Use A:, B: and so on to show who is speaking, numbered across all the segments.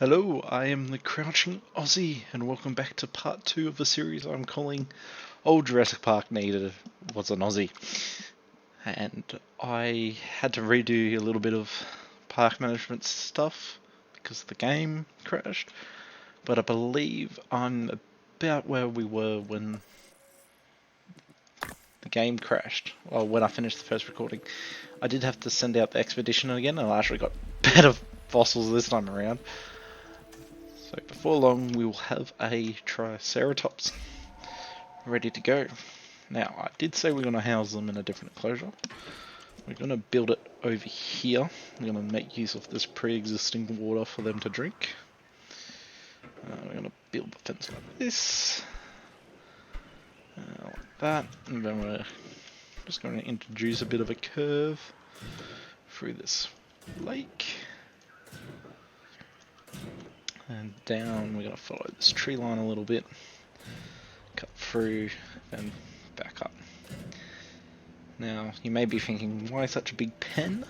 A: Hello, I am the Crouching Aussie, and welcome back to part 2 of a series I'm calling Old Jurassic Park Needed Was an Aussie. And I had to redo a little bit of park management stuff because the game crashed, but I believe I'm about where we were when the game crashed, or when I finished the first recording. I did have to send out the expedition again, and I actually got better fossils this time around. So before long we will have a Triceratops ready to go. Now I did say we're going to house them in a different enclosure. We're going to build it over here. We're going to make use of this pre-existing water for them to drink. We're going to build the fence like this. Like that. And then we're just going to introduce a bit of a curve through this lake. And down, we're going to follow this tree line a little bit, cut through, then back up. Now, you may be thinking, why such a big pen?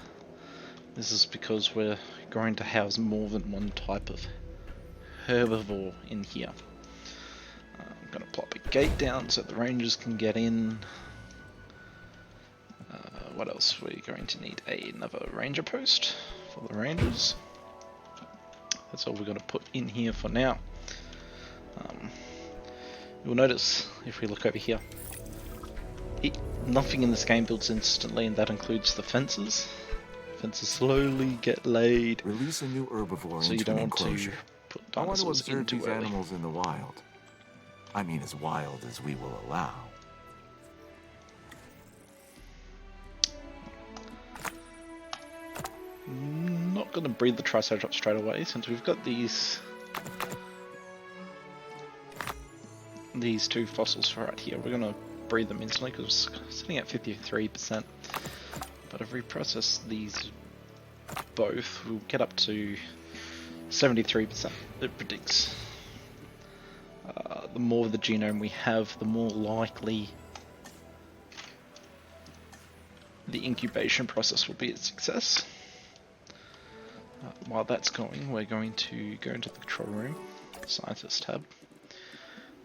A: This is because we're going to house more than one type of herbivore in here. I'm going to plop a gate down so the rangers can get in. What else? We're going to need another ranger post for the rangers. That's all we're going to put in here for now. You'll notice if we look over here, nothing in this game builds instantly, and that includes the fences. Fences slowly get laid.
B: Release a new herbivore
A: so you
B: into
A: don't
B: an
A: want
B: enclosure.
A: to put
B: I want to
A: dinosaurs
B: observe
A: in too
B: these
A: early.
B: animals in the wild. I mean, as wild as we will allow.
A: Not going to breed the Triceratops straight away since we've got these two fossils right here. We're going to breed them instantly because it's sitting at 53%. But if we process these both, we'll get up to 73%. It predicts the more of the genome we have, the more likely the incubation process will be a success. While that's going, we're going to go into the control room, scientist tab.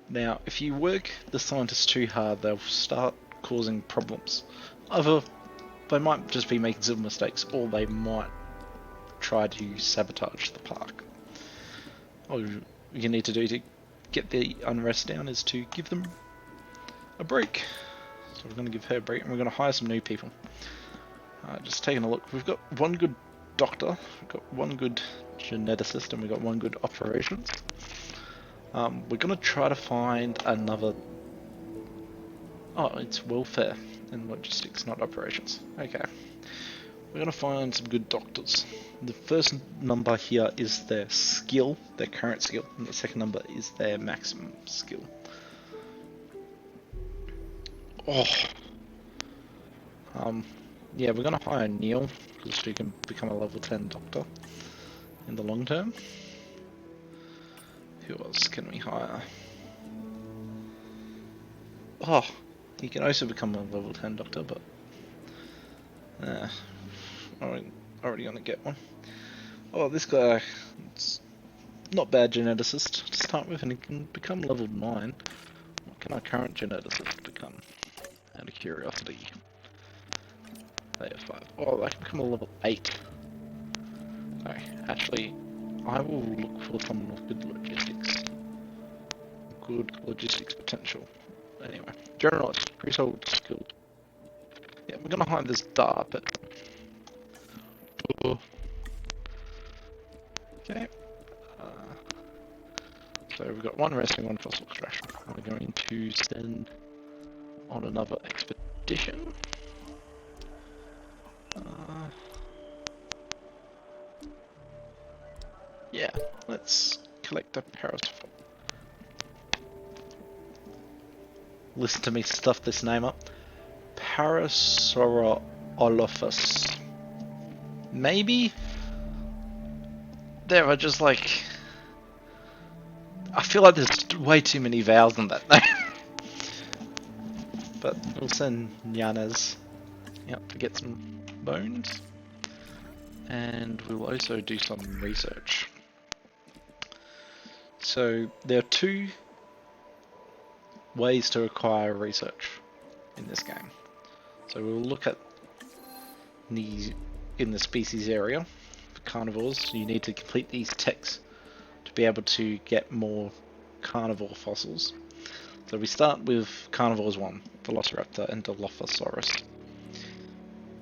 A: Now, if you work the scientists too hard, they'll start causing problems. Either they might just be making simple mistakes, or they might try to sabotage the park. All you need to do to get the unrest down is to give them a break. So we're going to give her a break, and we're going to hire some new people. Just taking a look, we've got one good doctor, we've got one good geneticist, and we've got one good operations. We're going to try to find another... Oh, it's welfare and logistics, not operations. Okay. We're going to find some good doctors. The first number here is their skill, their current skill, and the second number is their maximum skill. Oh. Yeah, we're going to hire Neil, because she can become a level 10 doctor in the long term. Who else can we hire? Oh, he can also become a level 10 doctor, but already gonna get one. Oh, this guy, it's not bad geneticist to start with, and he can become level 9. What can our current geneticist become? Out of curiosity. They have 5. Oh, I can become a level 8. Okay, actually, I will look for someone with good logistics. Good logistics potential. Anyway, generalist, pre-sold skilled. Yeah, we're gonna hide this dart, but... Okay. So we've got one resting, one fossil extraction. We're going to send on another expedition. Yeah, let's collect a parasol. Listen to me stuff this name up. Parasaurolophus. Maybe there are just like... I feel like there's way too many vowels in that name. But we'll send Nyanez out to get some bones. And we'll also do some research. So there are two ways to acquire research in this game. So we'll look at in the species area for carnivores. You need to complete these techs to be able to get more carnivore fossils. So we start with carnivores 1, Velociraptor and Dilophosaurus.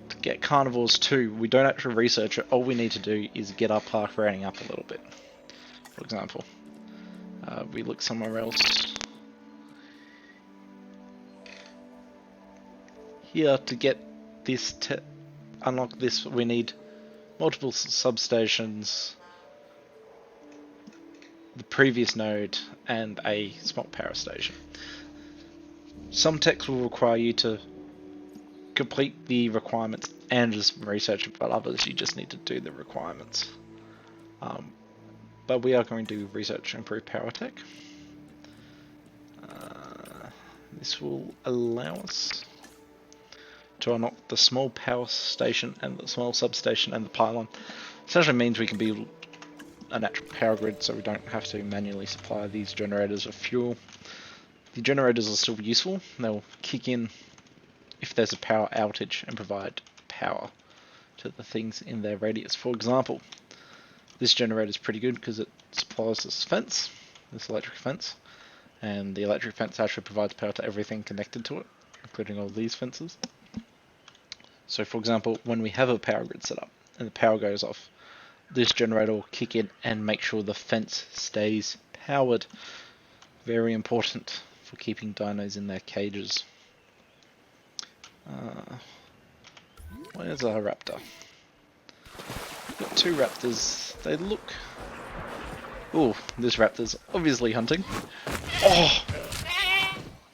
A: To get carnivores 2, we don't actually research it. All we need to do is get our park rating up a little bit. For example, we look somewhere else. Here, to get this, unlock this, we need multiple substations, the previous node, and a small power station. Some techs will require you to complete the requirements and just research it, but others you just need to do the requirements. But we are going to research improve power tech. This will allow us to unlock the small power station and the small substation and the pylon. Essentially means we can build an actual power grid, so we don't have to manually supply these generators with fuel. The generators are still useful. They'll kick in if there's a power outage and provide power to the things in their radius. For example, this generator is pretty good because it supplies this fence, this electric fence, and the electric fence actually provides power to everything connected to it, including all these fences. So for example, when we have a power grid set up and the power goes off, this generator will kick in and make sure the fence stays powered. Very important for keeping dinos in their cages. Where's our raptor? We've got two raptors. They look... Oh, this raptor's obviously hunting. Oh!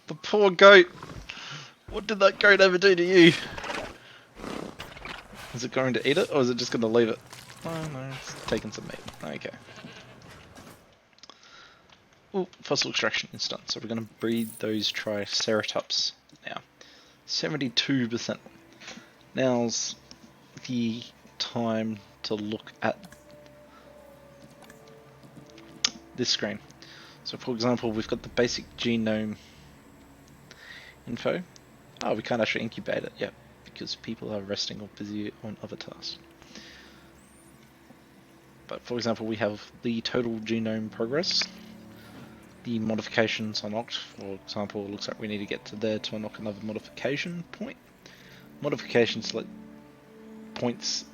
A: The poor goat! What did that goat ever do to you? Is it going to eat it, or is it just going to leave it? Oh no, it's taking some meat. Okay. Oh, fossil extraction is done. So we're going to breed those Triceratops now. 72%. Now's the time to look at this screen. So for example, we've got the basic genome info. Oh, we can't actually incubate it yet because people are resting or busy on other tasks. But for example, we have the total genome progress, the modifications unlocked. For example, it looks like we need to get to there to unlock another modification point. Modifications points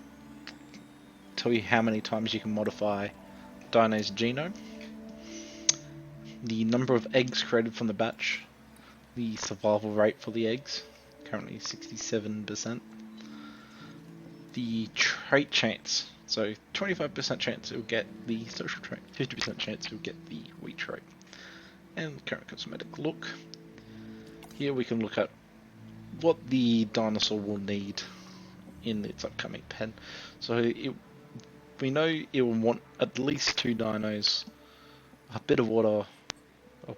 A: tell you how many times you can modify Dino's genome, the number of eggs created from the batch, the survival rate for the eggs, currently 67%, the trait chance, so 25% chance you'll get the social trait, 50% chance you'll get the wheat trait, and current cosmetic look. Here we can look at what the dinosaur will need in its upcoming pen. So we know it will want at least 2 dinos, a bit of water, a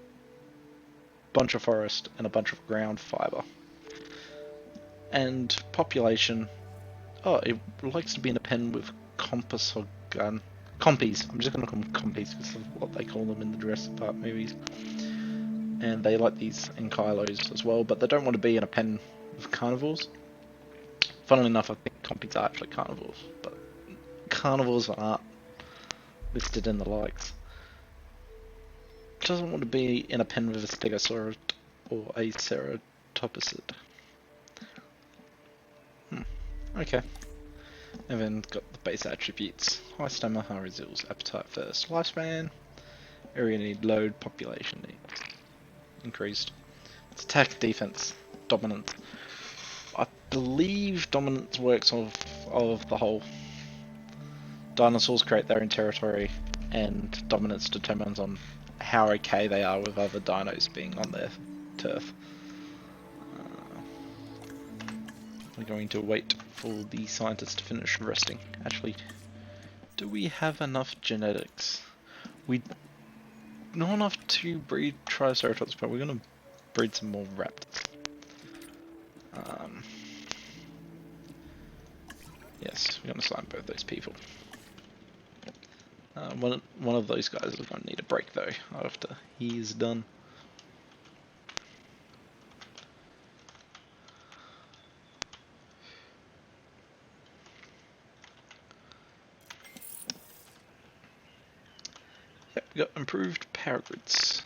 A: bunch of forest, and a bunch of ground fiber. And population, it likes to be in a pen with compass or gun. Compies, I'm just going to call them compies because of what they call them in the Jurassic Park movies. And they like these ankylos as well, but they don't want to be in a pen with carnivores. Funnily enough, I think compies are actually carnivores, but carnivores aren't listed in the likes. Doesn't want to be in a pen with a stegosaurus or a ceratopsid. Okay. And then got the base attributes. High stamina, high resilience, appetite first, lifespan, area need, load, population need. Increased. It's attack, defense, dominance. I believe dominance works of the whole. Dinosaurs create their own territory, and dominance determines on how okay they are with other dinos being on their turf. We're going to wait for the scientists to finish resting. Actually, do we have enough genetics? Not enough to breed Triceratops, but we're going to breed some more raptors. Yes, we're going to sign both those people. One of those guys is going to need a break though after he is done. Yep, we got improved power grids.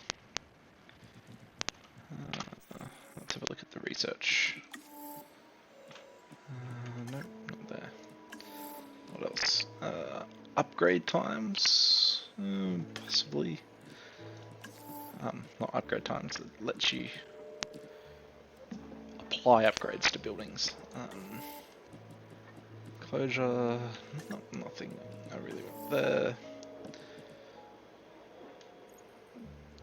A: Let's have a look at the research. No, not there. What else? Upgrade times? Possibly. Not upgrade times, it lets you apply upgrades to buildings. Closure, nothing I really want there.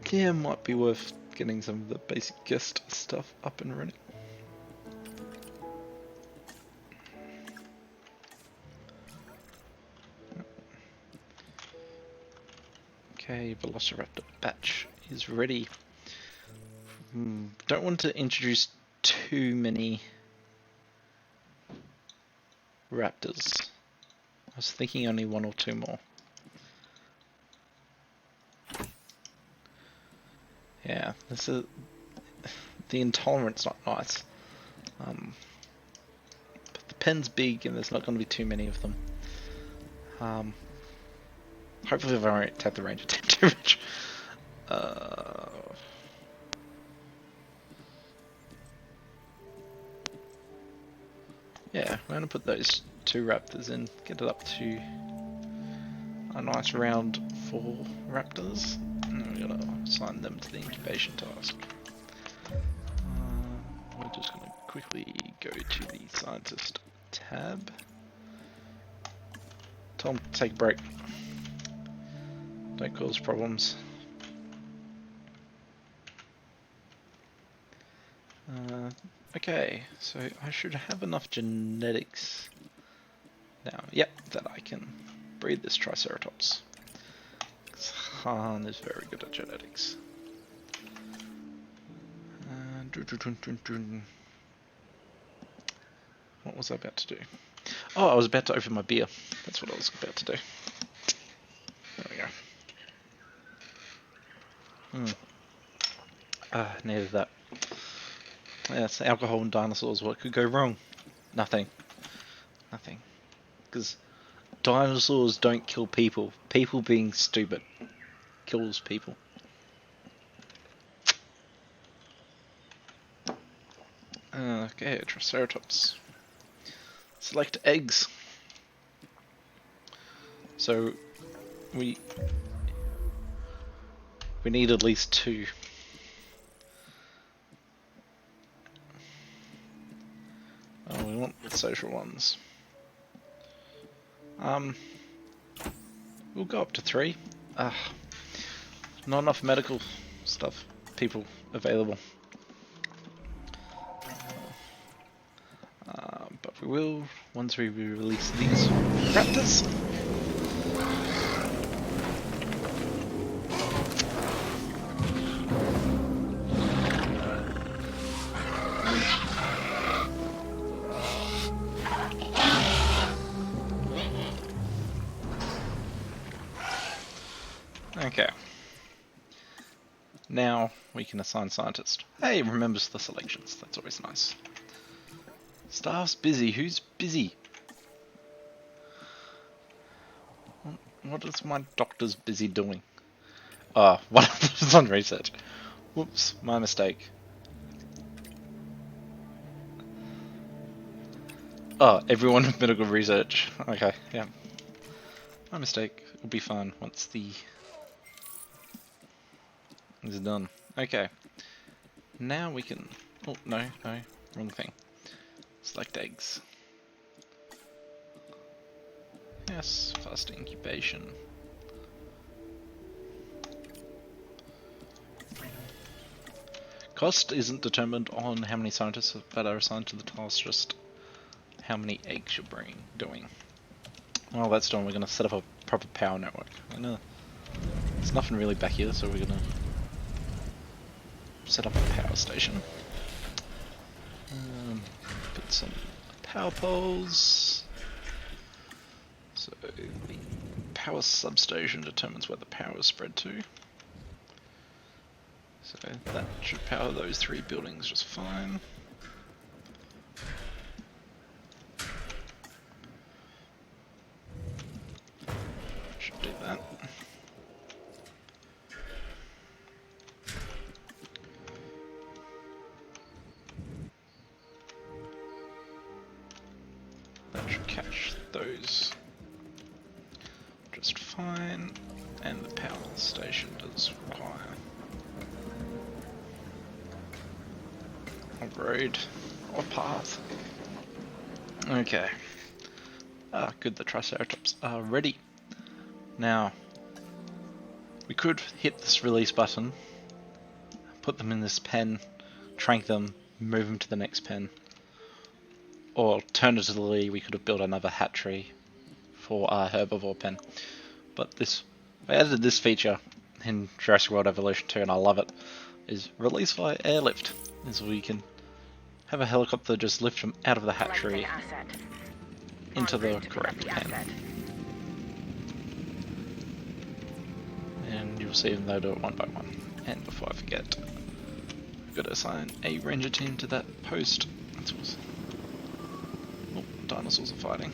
A: Yeah, might be worth getting some of the basic guest stuff up and running. Okay, Velociraptor batch is ready. Don't want to introduce too many raptors. I was thinking only one or two more. Yeah, this is the intolerance not nice. But the pen's big and there's not going to be too many of them. Hopefully I won't take the range attack too much. Yeah, we're going to put those two raptors in, get it up to a nice round 4 raptors. And we're going to assign them to the incubation task. We're just going to quickly go to the scientist tab. Tell them to take a break. Don't cause problems. Okay, so I should have enough genetics now. Yep, that I can breed this Triceratops. Han is very good at genetics. What was I about to do? Oh, I was about to open my beer. That's what I was about to do. There we go. Needed that. Yeah, it's alcohol and dinosaurs. What could go wrong? Nothing. Nothing. Because dinosaurs don't kill people. People being stupid kills people. Okay, Triceratops. Select eggs. So we need at least 2. Oh, we want the social ones. We'll go up to 3. Not enough medical stuff, people available. But we will once we release these raptors. Okay. Now we can assign scientist. Hey, remembers the selections. That's always nice. Staff's busy. Who's busy? What is my doctor's busy doing? One of them is on research. Whoops, my mistake. Everyone with medical research. Okay, yeah. My mistake. It'll be fine once the is done. Okay. Now we can... Oh, no, wrong thing. Select eggs. Yes, fast incubation. Cost isn't determined on how many scientists that are assigned to the task, just how many eggs you're doing. Well, that's done. We're going to set up a proper power network. There's nothing really back here, so we're going to set up a power station. Put some power poles. So the power substation determines where the power is spread to. So that should power those 3 buildings just fine. Should do that. That should catch those just fine, and the power station does require a road or path. Okay. Good, the Triceratops are ready. Now, we could hit this release button, put them in this pen, trank them, move them to the next pen. Or alternatively, we could have built another hatchery for our herbivore pen. But I added this feature in Jurassic World Evolution 2 and I love it, is release via airlift. Is we can have a helicopter just lift them out of the hatchery into the correct pen. And you'll see them, they'll do it one by one. And before I forget, I've got to assign a ranger team to that post. Oh, dinosaurs are fighting.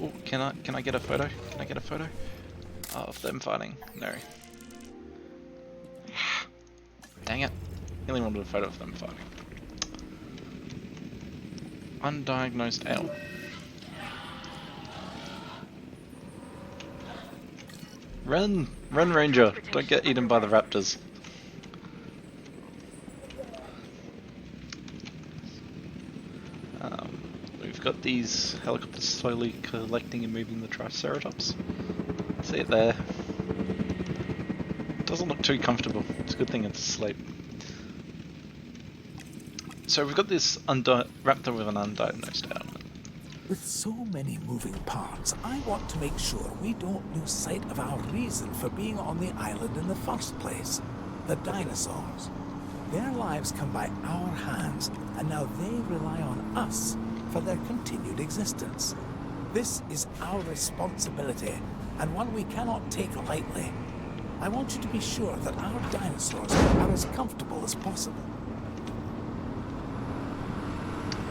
A: Oh, can I get a photo? Can I get a photo of them fighting? No. Dang it! Really wanted a photo of them fighting. Undiagnosed elm. Run! Run, Ranger! Don't get eaten by the raptors. We've got these helicopters slowly collecting and moving the Triceratops. See it there. Doesn't look too comfortable. It's a good thing it's asleep. So we've got this raptor with an undiagnosed ailment.
C: With so many moving parts, I want to make sure we don't lose sight of our reason for being on the island in the first place. The dinosaurs. Their lives come by our hands, and now they rely on us for their continued existence. This is our responsibility, and one we cannot take lightly. I want you to be sure that our dinosaurs are as comfortable as possible.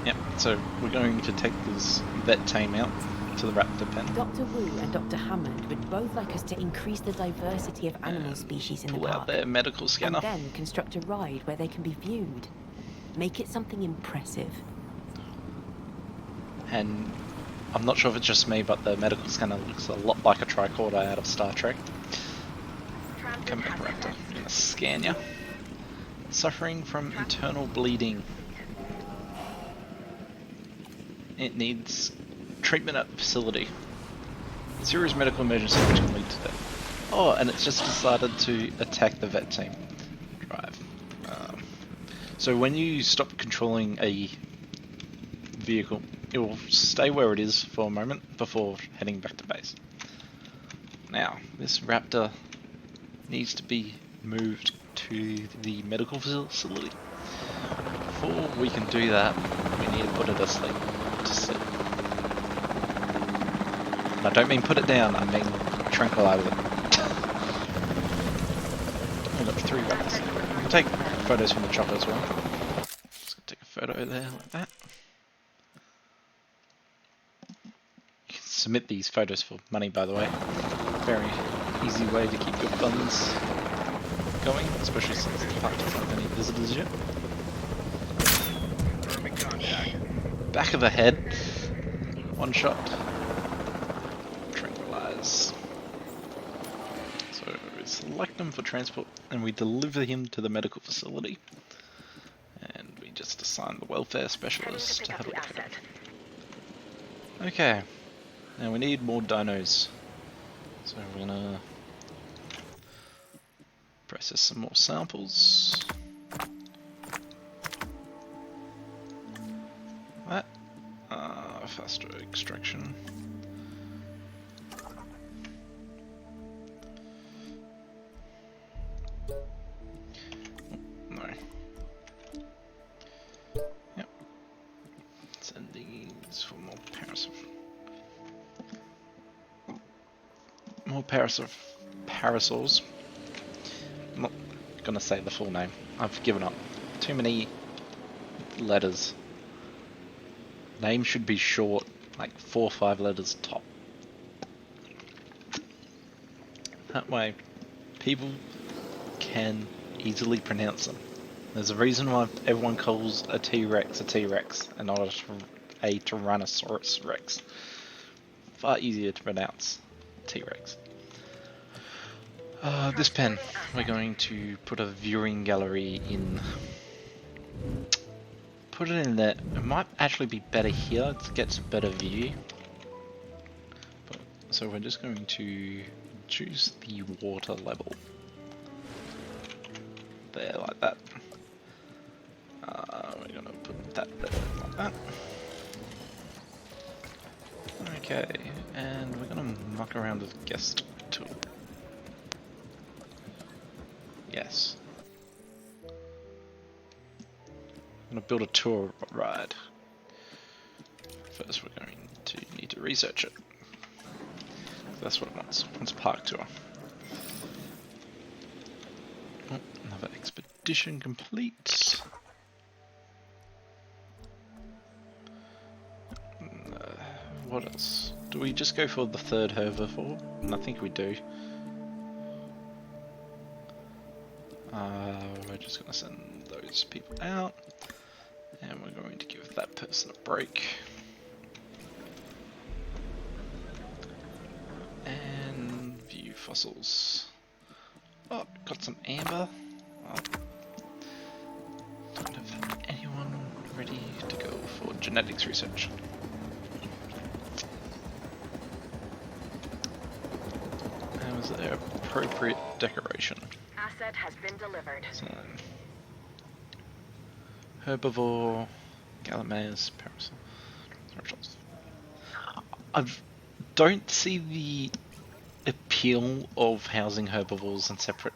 A: Yep, so we're going to take this vet team out to the raptor pen.
D: Dr. Wu and Dr. Hammond would both like us to increase the diversity of animal species in the
A: Pull
D: park.
A: out their medical scanner.
D: And then construct a ride where they can be viewed. Make it something impressive.
A: And I'm not sure if it's just me, but the medical scanner looks a lot like a tricorder out of Star Trek. Come back, raptor. I'm gonna scan ya. Suffering from internal bleeding. It needs treatment at the facility. Serious medical emergency which can lead to death. Oh, and it's just decided to attack the vet team. Drive. So when you stop controlling a vehicle, it will stay where it is for a moment before heading back to base. Now, this raptor needs to be moved to the medical facility. Before we can do that, we need to put it asleep. To sleep. And I don't mean put it down, I mean tranquilize it. We've got 3 raptors. We can take photos from the chopper as well. Just gonna take a photo there like that. You can submit these photos for money, by the way. Very easy way to keep your funds going, especially since the park doesn't have any visitors yet. Back of the head, 1 shot, tranquilize. So we select him for transport and we deliver him to the medical facility. And we just assign the welfare specialist to have a look at him. Okay, now we need more dinos. So we're gonna process some more samples. That. Faster extraction. No. Yep. Send these for more parasite. more parasols. I'm not gonna say the full name. I've given up. Too many letters. Name should be short, like 4 or 5 letters top. That way, people can easily pronounce them. There's a reason why everyone calls a T-Rex and not a Tyrannosaurus Rex. Far easier to pronounce T-Rex. This pen, we're going to put a viewing gallery in. Put it in there. It might actually be better here. It gets a better view. So we're just going to choose the water level. There, like that. We're gonna put that there, like that. Okay, and we're gonna muck around with guest tool. Yes. I'm gonna build a tour ride. First, we're going to need to research it. That's what it wants. It wants park tour. Oh, another expedition complete. What else? Do we just go for the 3rd herbivore? And I think we do. We're just going to send those people out. And we're going to give that person a break. And view fossils. Oh, got some amber. Oh. Don't have anyone ready to go for genetics research. And was there appropriate decoration?
E: Asset has been delivered.
A: So, herbivore, Gallimimus, parasol. I don't see the appeal of housing herbivores in separate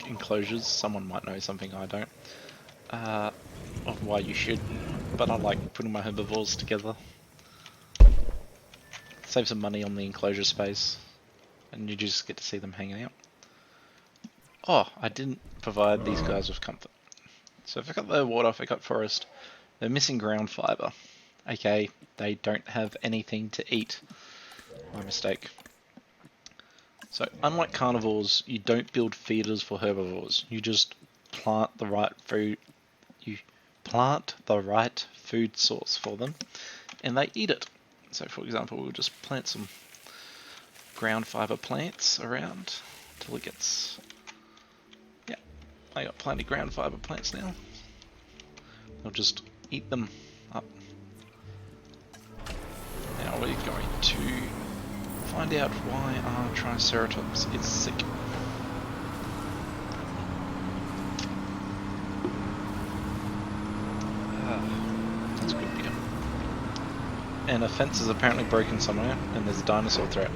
A: enclosures. Someone might know something I don't. Of why you should, but I like putting my herbivores together. Save some money on the enclosure space, and you just get to see them hanging out. Oh, I didn't provide these guys with comfort. So if I got the water, if I got forest, they're missing ground fiber. Okay, they don't have anything to eat. My mistake. So unlike carnivores, you don't build feeders for herbivores. You just plant the right food. You plant the right food source for them, and they eat it. So for example, we'll just plant some ground fiber plants around until it gets. Yeah, I got plenty of ground fiber plants now. They'll just eat them up. Now we're going to find out why our Triceratops is sick. That's good, yeah. And a fence is apparently broken somewhere, and there's a dinosaur threat.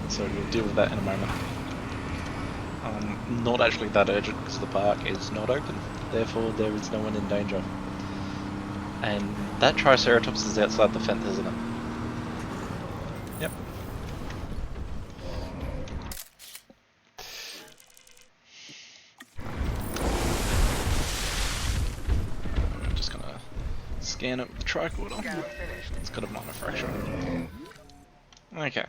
A: So we'll deal with that in a moment. Not actually that urgent because the park is not open, therefore there is no one in danger. And that Triceratops is outside the fence, isn't it? Yep. I'm just gonna scan it with the tricorder. It's got a minor fracture. Okay.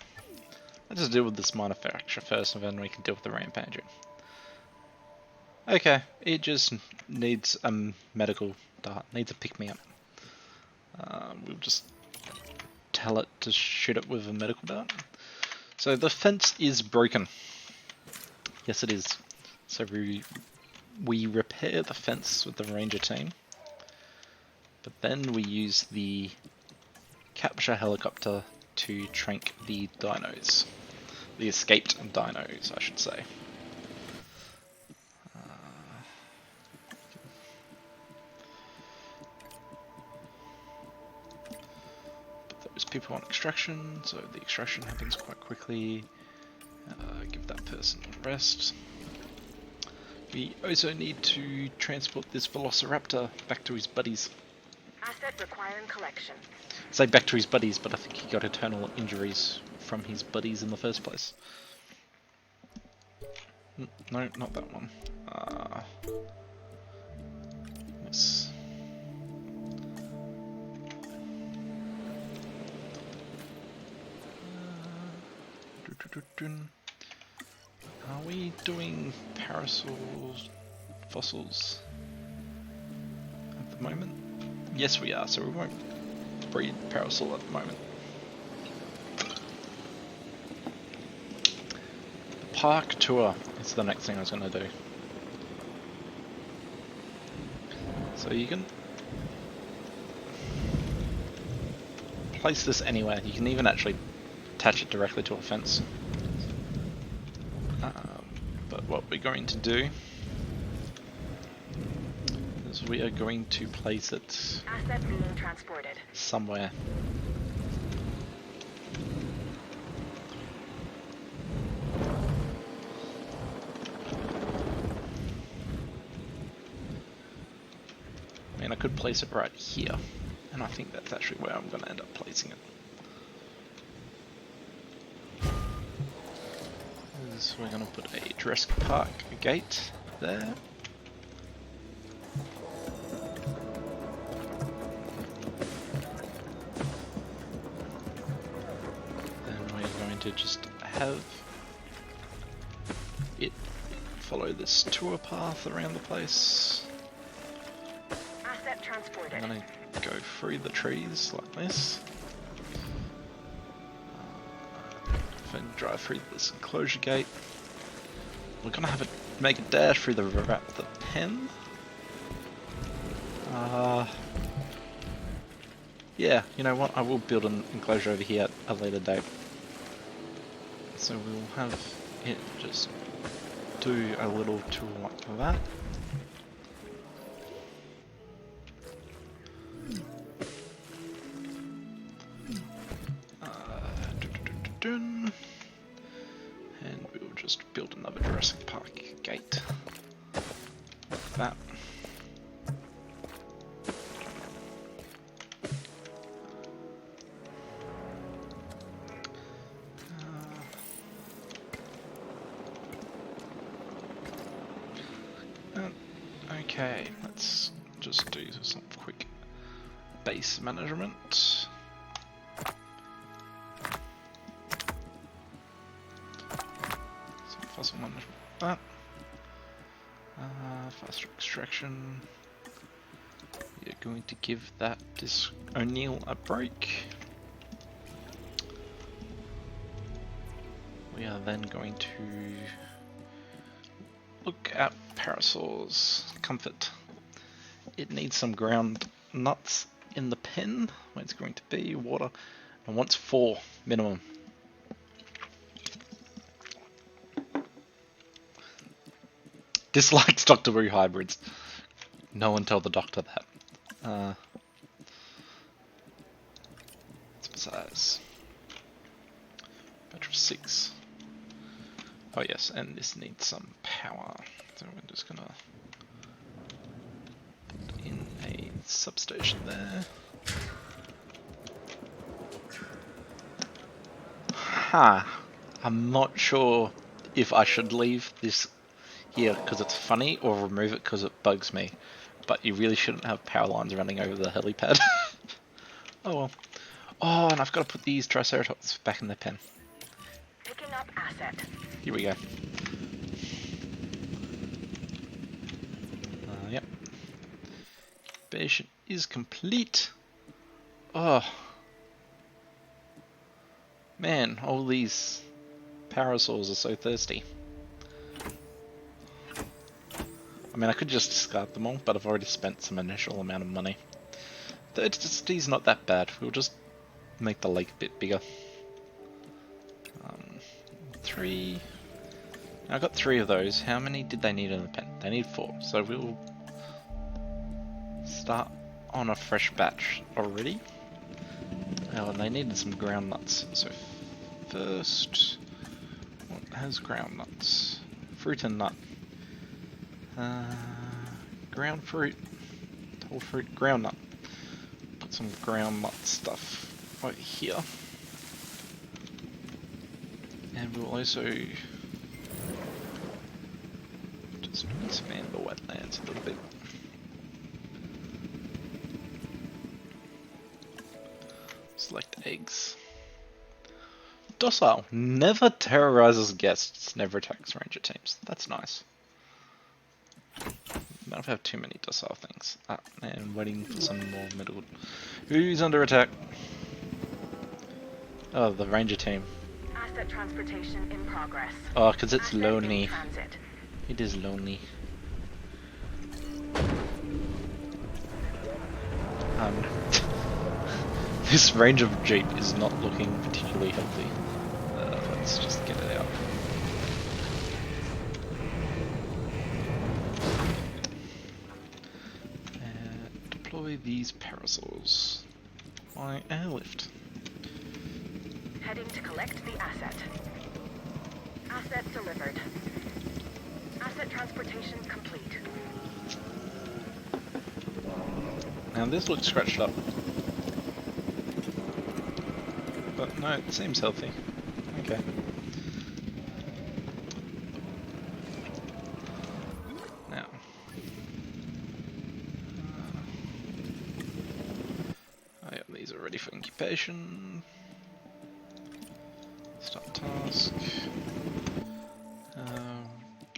A: Let's just deal with this minor fracture first, and then we can deal with the rampager. Okay, it just needs a medical dart, needs a pick-me-up. We'll just tell it to shoot it with a medical dart. So the fence is broken. Yes, it is. So we repair the fence with the ranger team, but then we use the capture helicopter to trank the dinos. The escaped dinos, I should say. Put those people on extraction, so the extraction happens quite quickly. Give that person a rest. We also need to transport this velociraptor back to his buddies.
E: Asset requiring collection.
A: say back to his buddies, but I think he got eternal injuries from his buddies in the first place. No, not that one. Yes. Are we doing parasols, fossils at the moment? Yes, we are, so we won't breed parasol at the moment. The park tour is the next thing I was going to do. So you can place this anywhere. You can even actually attach it directly to a fence. But what we're going to do is we are going to place it
E: Asset being transported.
A: somewhere. I mean, I could place it right here, and I think that's actually where I'm going to end up placing it. So we're going to put a Jurassic Park gate there. Then we're going to just have it follow this tour path around the place.
E: Asset transported.
A: I'm going to go through the trees like this. And drive through this enclosure gate. We're gonna have to make a dash through the raptor pen. Yeah, you know what? I will build an enclosure over here at a later date. So we'll have it just do a little tour like that. And we'll just build another Jurassic Park gate. Like that. Okay, let's just do some quick base management. Fossil management, that. Faster extraction. We are going to give that O'Neill a break. We are then going to look at parasols. Comfort. It needs some ground nuts in the pen where it's going to be. Water. And wants 4 minimum. Dislikes Doctor Who hybrids. No one tell the doctor that. Size. Batch of 6. Oh yes, and this needs some power. So we're just gonna put in a substation there. I'm not sure if I should leave this here because it's funny or remove it because it bugs me. But you really shouldn't have power lines running over the helipad. Oh well. Oh, and I've got to put these Triceratops back in their pen.
E: Picking up asset.
A: Here we go. Yep. Incubation is complete. Oh. Man, all these parasols are so thirsty. I mean, I could just discard them all, but I've already spent some initial amount of money. Thirsti's not that bad. We'll just make the lake a bit bigger. 3. I got 3 of those. How many did they need in the pen? They need 4. So we'll start on a fresh batch already. Oh, and they needed some ground nuts. So first, what has ground nuts? Fruit and nut. Ground fruit, whole fruit, ground nut. Put got some ground nut stuff right here. And we'll also just expand the wetlands a little bit. Select eggs. Docile. Never terrorizes guests, never attacks ranger teams. That's nice. I don't have too many docile things. Ah, and waiting for some more middle. Who's under attack? Oh, the ranger team.
E: Asset transportation in progress.
A: Oh, because it's
E: Asset in
A: lonely.
E: transit.
A: It is lonely. This range of Jeep is not looking particularly healthy. Let's just get it out. And deploy these parasols. My airlift.
E: Heading to collect the asset. Asset delivered. Asset transportation complete.
A: Now this looks scratched up. But no, it seems healthy. Okay. Now. Oh yeah, these are ready for incubation. Start task.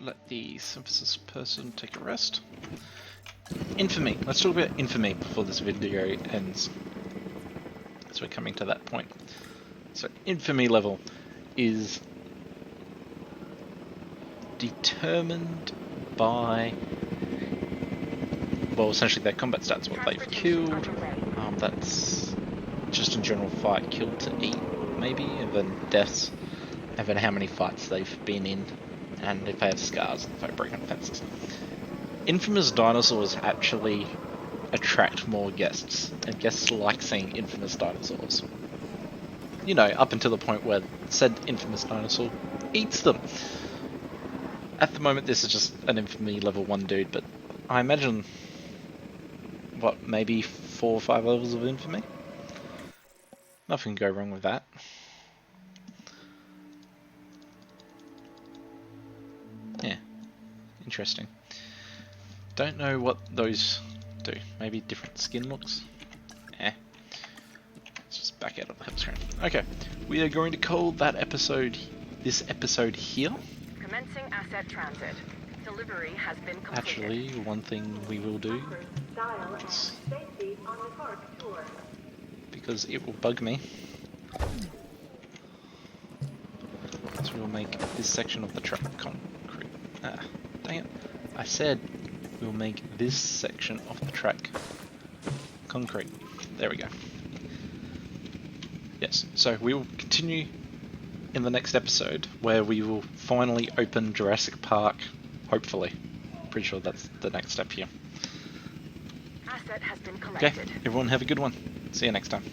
A: Let the synthesis person take a rest. Infamy. Let's talk about infamy before this video ends. So we're coming to that point. So infamy level is determined by, well, essentially their combat stats, what they've killed. That's just in general fight, killed to eat, maybe, and then deaths, and then how many fights they've been in, and if they have scars, if they break on fences. Infamous dinosaurs actually attract more guests, and guests like seeing infamous dinosaurs. You know, up until the point where said infamous dinosaur eats them. At the moment this is just an infamy level 1 dude, but I imagine, what, maybe 4 or 5 levels of infamy? Nothing can go wrong with that. Yeah, interesting. Don't know what those do. Maybe different skin looks? Eh. Let's just back out of the help screen. Okay, we are going to call that episode, this episode here.
E: Commencing asset transit. Delivery has been completed.
A: Actually, one thing we will do, because it will bug me, so we'll make this section of the track concrete. Ah, dang it. I said we'll make this section of the track concrete. There we go. Yes, so we will continue in the next episode where we will finally open Jurassic Park, hopefully. Pretty sure that's the next step here.
E: Asset has been
A: Okay,
E: collected.
A: everyone have a good one. See you next time.